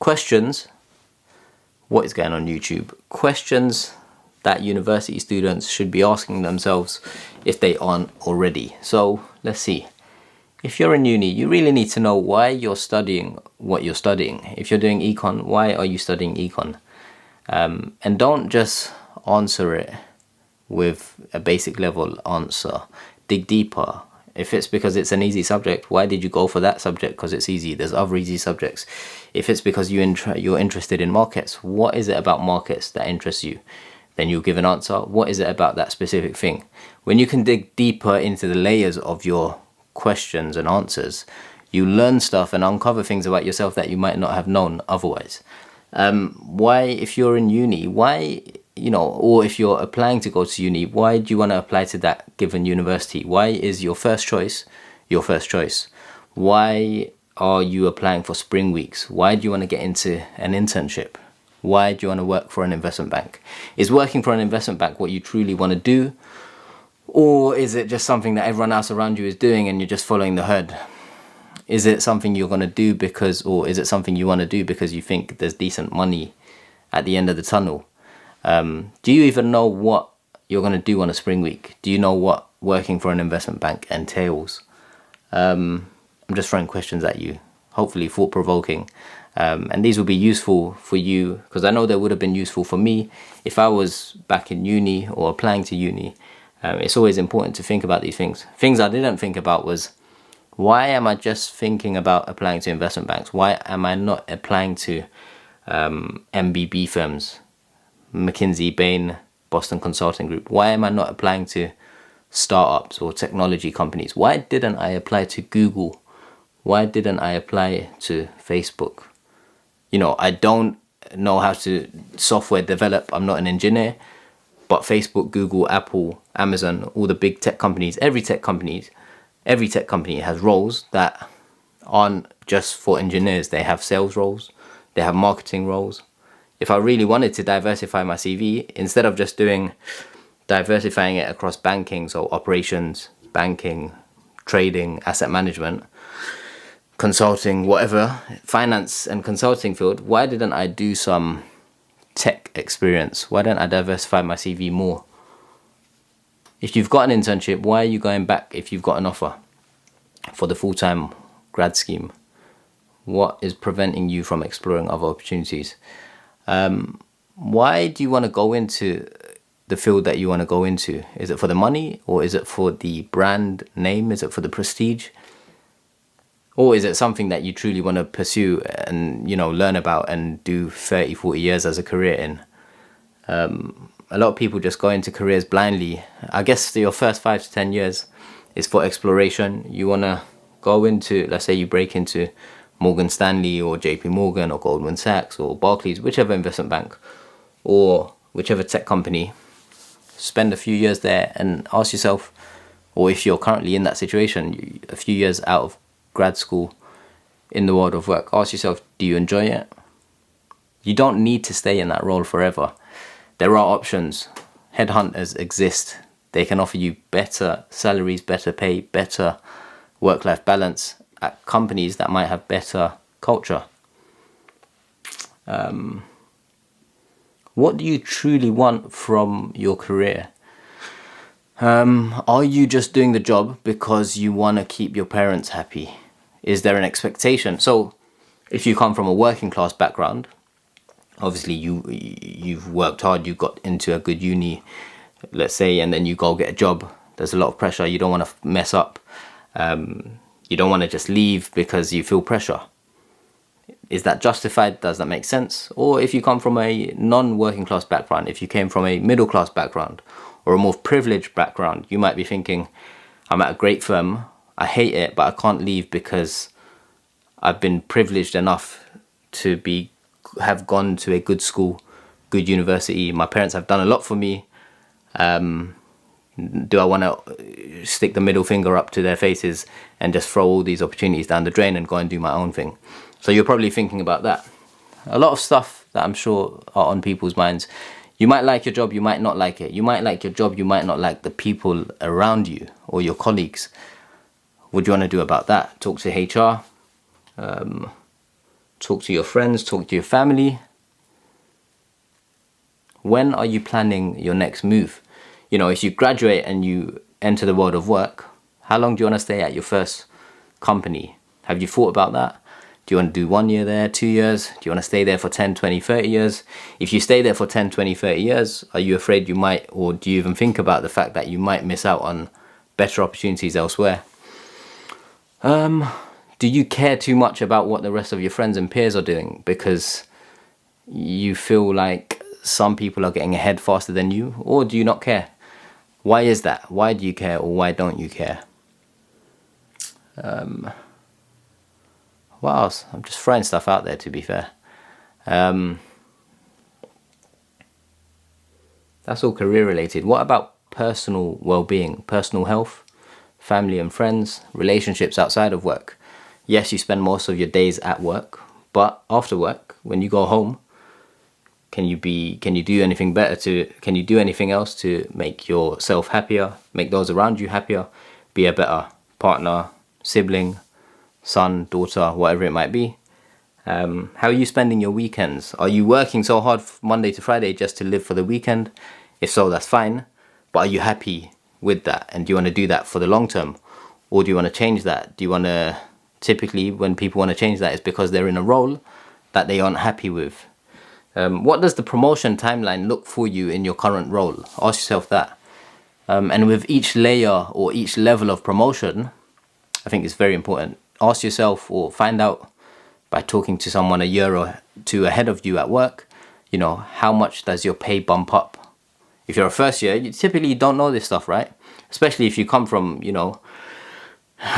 questions. What is going on YouTube? Questions that university students should be asking themselves if they aren't already. So let's see. If you're in uni, you really need to know why you're studying what you're studying. If you're doing econ, why are you studying econ? And don't just answer it with a basic level answer. Dig deeper. If it's because it's an easy subject, why did you go for that subject? Because it's easy. There's other easy subjects. If it's because you're interested in markets, what is it about markets that interests you? Then you'll give an answer. What is it about that specific thing? When you can dig deeper into the layers of your questions and answers, you learn stuff and uncover things about yourself that you might not have known otherwise. Why, if you're in uni, why, or if you're applying to go to uni, why do you want to apply to that given university? Why is your first choice your first choice? Why are you applying for spring weeks? Why do you want to get into an internship? Why do you want to work for an investment bank? Is working for an investment bank what you truly want to do? Or is it just something that everyone else around you is doing and you're just following the herd? Is it something you're going to do or is it something you want to do because you think there's decent money at the end of the tunnel? Do you even know what you're going to do on a spring week? Do you know what working for an investment bank entails? I'm just throwing questions at you, hopefully thought-provoking. And these will be useful for you, because I know they would have been useful for me if I was back in uni or applying to uni. It's always important to think about these things. Things I didn't think about was, why am I just thinking about applying to investment banks? Why am I not applying to MBB firms, McKinsey, Bain, Boston Consulting Group? Why am I not applying to startups or technology companies? Why didn't I apply to Google? Why didn't I apply to Facebook? I don't know how to software develop. I'm not an engineer. But Facebook, Google, Apple, Amazon, all the big tech companies, every tech company has roles that aren't just for engineers. They have sales roles, they have marketing roles. If I really wanted to diversify my CV, instead of just diversifying it across banking, so operations, banking, trading, asset management, consulting, whatever, finance and consulting field, why didn't I do some tech experience? Why don't I diversify my CV more? If you've got an internship, why are you going back if you've got an offer for the full-time grad scheme? What is preventing you from exploring other opportunities? Why do you want to go into the field that you want to go into? Is it for the money, or is it for the brand name? Is it for the prestige? Or is it something that you truly want to pursue and, learn about and do 30, 40 years as a career in? A lot of people just go into careers blindly. I guess your first 5 to 10 years is for exploration. You want to go into, let's say you break into Morgan Stanley or JP Morgan or Goldman Sachs or Barclays, whichever investment bank or whichever tech company. Spend a few years there and ask yourself, or if you're currently in that situation, a few years out of grad school in the world of work, ask yourself, do you enjoy it? You don't need to stay in that role forever. There are options. Headhunters exist. They can offer you better salaries, better pay, better work-life balance at companies that might have better culture. What do you truly want from your career? Are you just doing the job because you want to keep your parents happy? Is there an expectation? So if you come from a working class background, obviously you've worked hard, you got into a good uni, let's say, and then you go get a job. There's a lot of pressure. You don't want to mess up. You don't want to just leave because you feel pressure. Is that justified? Does that make sense? Or if you come from a non-working class background, if you came from a middle class background or a more privileged background, you might be thinking, I'm at a great firm, I hate it, but I can't leave because I've been privileged enough to have gone to a good school, good university. My parents have done a lot for me. Do I want to stick the middle finger up to their faces and just throw all these opportunities down the drain and go and do my own thing? So you're probably thinking about that. A lot of stuff that I'm sure are on people's minds. You might like your job, you might not like it. You might like your job, you might not like the people around you or your colleagues. What do you want to do about that? Talk to HR. talk to your friends, talk to your family. When are you planning your next move? You know, if you graduate and you enter the world of work, how long do you want to stay at your first company? Have you thought about that? Do you want to do 1 year there, 2 years? Do you want to stay there for 10, 20, 30 years? If you stay there for 10, 20, 30 years, are you afraid you might, or do you even think about the fact that you might miss out on better opportunities elsewhere? Do you care too much about what the rest of your friends and peers are doing because you feel like some people are getting ahead faster than you? Or do you not care? Why is that? Why do you care, or why don't you care? What else? I'm just throwing stuff out there, to be fair. That's all career related. What about personal well-being, personal health, family and friends, relationships outside of work? Yes, you spend most of your days at work, but after work, when you go home, can you do anything can you do anything else to make yourself happier, make those around you happier, be a better partner, sibling, son, daughter, whatever it might be? How are you spending your weekends? Are you working so hard Monday to Friday just to live for the weekend? If so, that's fine. But are you happy with that? And do you want to do that for the long term? Or do you want to change that? Do you want to... Typically, when people want to change that, it's because they're in a role that they aren't happy with. What does the promotion timeline look for you in your current role? Ask yourself that. And with each layer or each level of promotion, I think it's very important. Ask yourself, or find out by talking to someone a year or two ahead of you at work, you know, how much does your pay bump up? If you're a first year, you typically don't know this stuff, right? Especially if you come from, you know,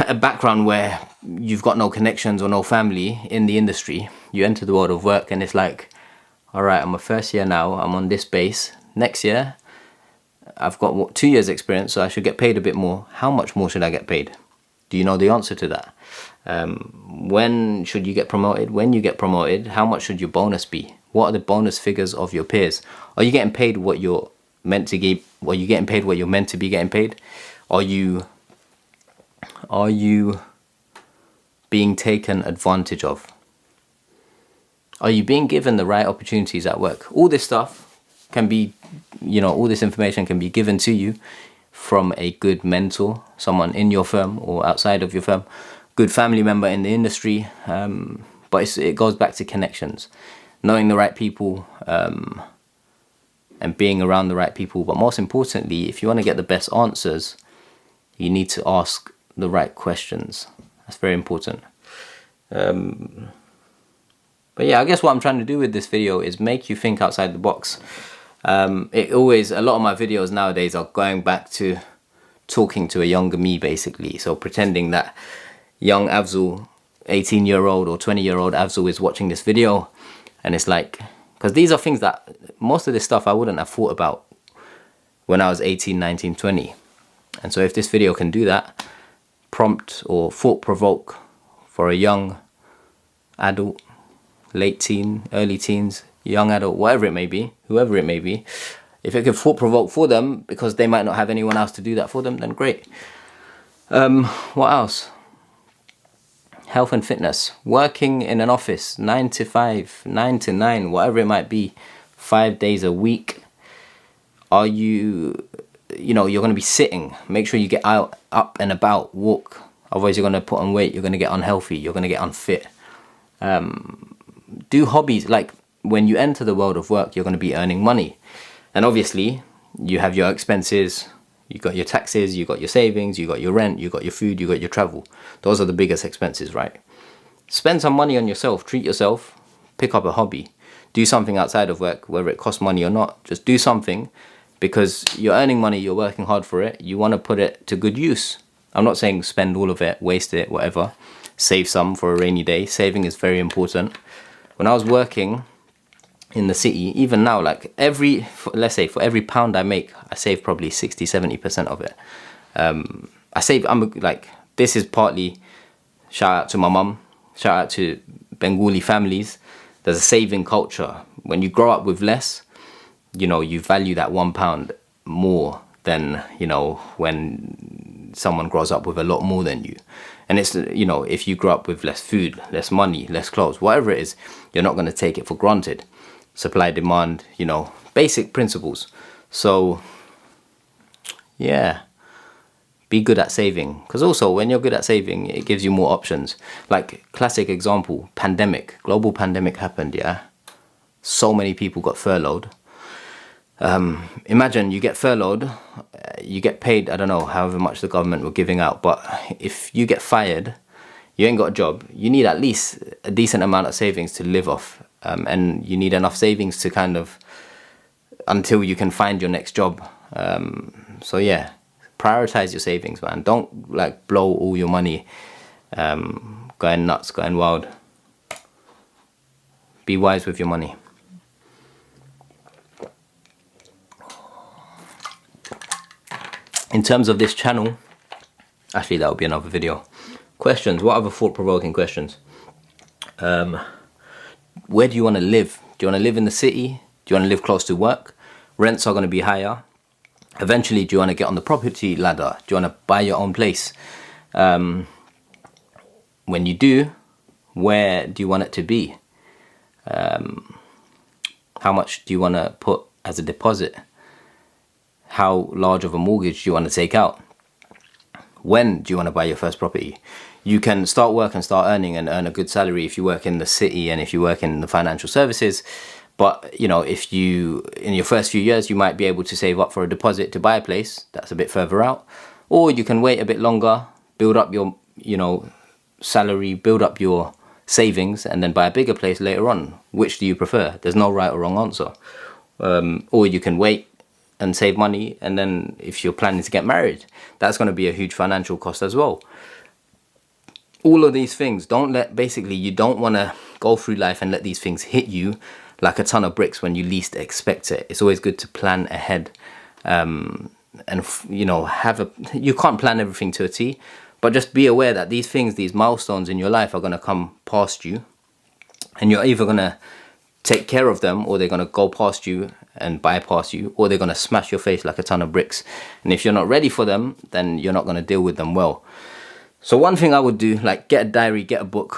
a background where you've got no connections or no family in the industry. You enter the world of work and it's like, all right, I'm a first year now, I'm on this base. Next year, I've got 2 years experience, so I should get paid a bit more. How much more should I get paid? Do you know the answer to that? When should you get promoted? When you get promoted, how much should your bonus be? What are the bonus figures of your peers? Are you getting paid what you're meant to get? Are you getting paid what you're meant to be getting paid? Are you being taken advantage of? Are you being given the right opportunities at work? All this stuff can be, you know, all this information can be given to you from a good mentor, someone in your firm or outside of your firm, good family member in the industry. But it goes back to connections, knowing the right people, and being around the right people. But most importantly, if you want to get the best answers, you need to ask the right questions. That's very important. But yeah, I guess what I'm trying to do with this video is make you think outside the box. A lot of my videos nowadays are going back to talking to a younger me, basically. So pretending that young Afzal, 18-year-old or 20-year-old Afzal is watching this video. And it's like, because these are things that, most of this stuff I wouldn't have thought about when I was 18, 19, 20. And so if this video can do that, prompt or thought provoke for a young adult, late teen, early teens, young adult, whatever it may be, whoever it may be, if it could thought provoke for them because they might not have anyone else to do that for them, then great. What else? Health and fitness. Working in an office 9 to 5, 9 to 9, whatever it might be, 5 days a week. Are you, you're going to be sitting. Make sure you get out, up and about, walk. Otherwise you're going to put on weight, you're going to get unhealthy, you're going to get unfit. Do hobbies. Like, when you enter the world of work, you're going to be earning money. And obviously, you have your expenses, you got your taxes, you got your savings, you got your rent, you got your food, you got your travel. Those are the biggest expenses, right? Spend some money on yourself, treat yourself, pick up a hobby. Do something outside of work, whether it costs money or not. Just do something, because you're earning money, you're working hard for it, you want to put it to good use. I'm not saying spend all of it, waste it, whatever. Save some for a rainy day. Saving is very important. When I was working in the city, even now, like let's say for every pound I make, I save probably 60-70% of it. This is partly shout out to my mum, shout out to Bengali families. There's a saving culture. When you grow up with less, you value that £1 more than, when someone grows up with a lot more than you. And it's, you know, if you grow up with less food, less money, less clothes, whatever it is, you're not going to take it for granted. Supply, demand, you know, basic principles. So yeah, be good at saving, because also when you're good at saving, it gives you more options. Like classic example, pandemic, global pandemic happened, yeah, so many people got furloughed. Imagine you get furloughed, you get paid, I don't know, however much the government were giving out, but if you get fired, you ain't got a job, you need at least a decent amount of savings to live off, and you need enough savings to kind of, until you can find your next job. So yeah, prioritize your savings, man. Don't like blow all your money going nuts, going wild. Be wise with your money. In terms of this channel, actually that will be another video. Questions, what other thought-provoking questions? Where do you want to live? Do you want to live in the city? Do you want to live close to work? Rents are going to be higher. Eventually, do you want to get on the property ladder? Do you want to buy your own place? When you do, where do you want it to be? How much do you want to put as a deposit? How large of a mortgage do you want to take out? When do you want to buy your first property? You can start work and start earning and earn a good salary if you work in the city and if you work in the financial services. But, you know, if you, in your first few years, you might be able to save up for a deposit to buy a place that's a bit further out. Or you can wait a bit longer, build up your, you know, salary, build up your savings, and then buy a bigger place later on. Which do you prefer? There's no right or wrong answer. Or you can wait and save money, and then if you're planning to get married, that's going to be a huge financial cost as well. All of these things, you don't want to go through life and let these things hit you like a ton of bricks when you least expect it. It's always good to plan ahead, and you know, you can't plan everything to a T, but just be aware that these things, these milestones in your life are going to come past you, and you're either going to take care of them, or they're going to go past you and bypass you, or they're going to smash your face like a ton of bricks. And if you're not ready for them, then you're not going to deal with them well. So one thing I would do, like get a diary, get a book,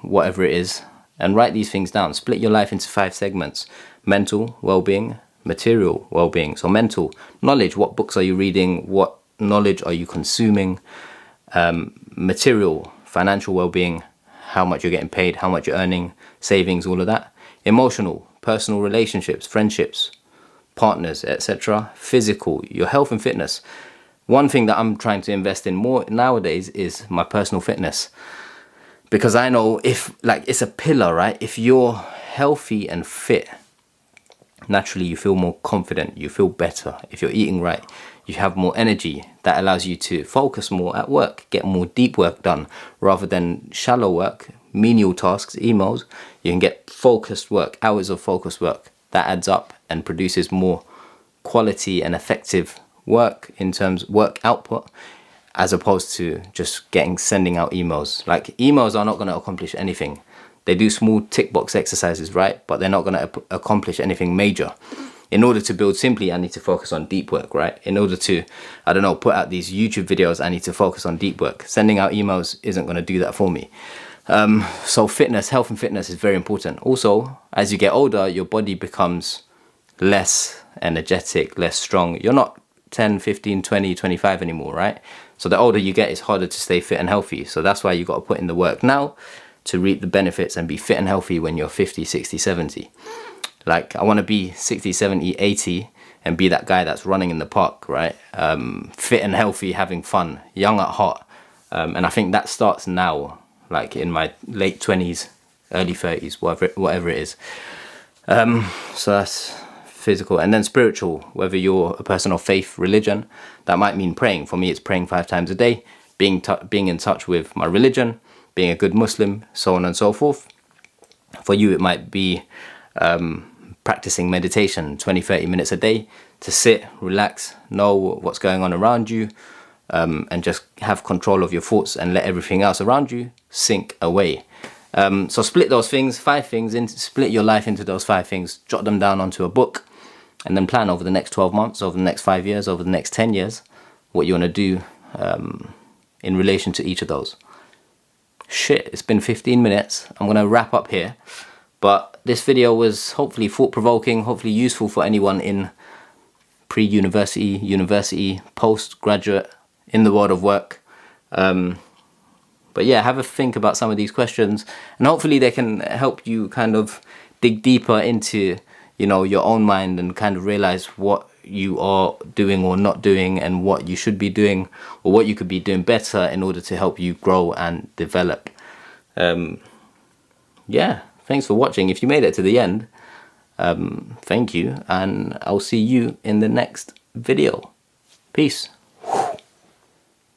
whatever it is, and write these things down. Split your life into 5 segments: mental well-being, material well-being. So mental knowledge, what books are you reading, what knowledge are you consuming? Material, financial well-being, how much you're getting paid, how much you're earning, savings, all of that. Emotional, personal relationships, friendships, partners, etc. Physical, your health and fitness. One thing that I'm trying to invest in more nowadays is my personal fitness, because I know it's a pillar, right? If you're healthy and fit, naturally you feel more confident, you feel better. If you're eating right, you have more energy. That allows you to focus more at work, get more deep work done rather than shallow work, menial tasks, emails. You can get focused work, hours of focused work. That adds up and produces more quality and effective work in terms of work output, as opposed to just sending out emails. Like, emails are not going to accomplish anything. They do small tick box exercises, right? But they're not going to accomplish anything major. In order to build simply, I need to focus on deep work, right? In order to, I don't know, put out these YouTube videos, I need to focus on deep work. Sending out emails isn't going to do that for me. So fitness, health and fitness is very important. Also, as you get older, your body becomes less energetic, less strong. You're not 10, 15, 20, 25 anymore, right? So the older you get, it's harder to stay fit and healthy. So that's why you got to put in the work now to reap the benefits and be fit and healthy when you're 50, 60, 70. Like, I want to be 60, 70, 80 and be that guy that's running in the park, right? Fit and healthy, having fun, young at heart. And I think that starts now, like in my late 20s, early 30s, whatever it is. So that's physical. And then spiritual, whether you're a person of faith, religion, that might mean praying. For me, it's praying 5 times a day, being in touch with my religion, being a good Muslim, so on and so forth. For you, it might be practicing meditation 20-30 minutes a day to sit, relax, know what's going on around you, and just have control of your thoughts and let everything else around you sink away. So split those things, 5 things, split your life into those 5 things, jot them down onto a book, and then plan over the next 12 months, over the next 5 years, over the next 10 years, what you want to do in relation to each of those. Shit, it's been 15 minutes. I'm gonna wrap up here. But this video was hopefully thought-provoking, hopefully useful for anyone in pre-university, university, postgraduate, in the world of work. But yeah, have a think about some of these questions, and hopefully they can help you kind of dig deeper into, you know, your own mind and kind of realize what you are doing or not doing, and what you should be doing or what you could be doing better in order to help you grow and develop. Yeah, thanks for watching. If you made it to the end, thank you, and I'll see you in the next video. Peace.